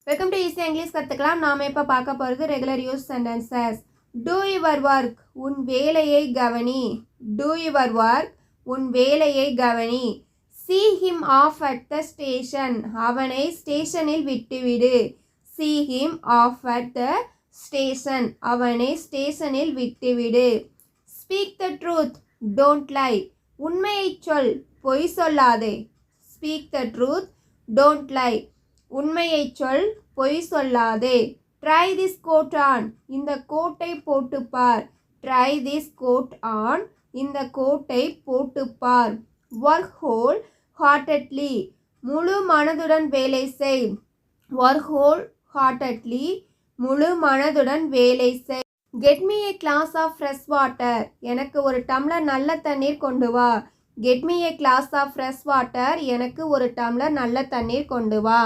Welcome to easy English கற்றுக்கலாம். நாம் இப்போ பார்க்க போகிறது regular use sentences. Two your work, உன் வேலையை கவனி. டூ யுவர் ஒர்க், உன் வேலையை கவனி. See him off at the station, அவனை ஸ்டேஷனில் விட்டுவிடு. See him off at the station, அவனை ஸ்டேஷனில் விட்டுவிடு. Speak the truth, don't lie, உண்மையைச் சொல், பொய் சொல்லாதே. Speak the truth, don't lie, உண்மையைச் சொல், பொய் சொல்லாதே. ட்ரை திஸ் கோட் ஆன், இந்த கோட்டை போட்டுப்பார். ட்ரை திஸ் கோட் ஆன், இந்த கோட்டை போட்டுப்பார். ஒர்க் ஹோல் ஹார்ட்டட்லி, முழு மனதுடன் வேலை செய். ஒர்க் ஹோல் ஹார்ட்டட்லி, முழு மனதுடன் வேலை செய். Get me a glass of fresh water, எனக்கு ஒரு டம்ளர் நல்ல தண்ணீர் கொண்டு வா. Get me a glass of fresh water, எனக்கு ஒரு டம்ளர் நல்ல தண்ணீர் கொண்டு வா.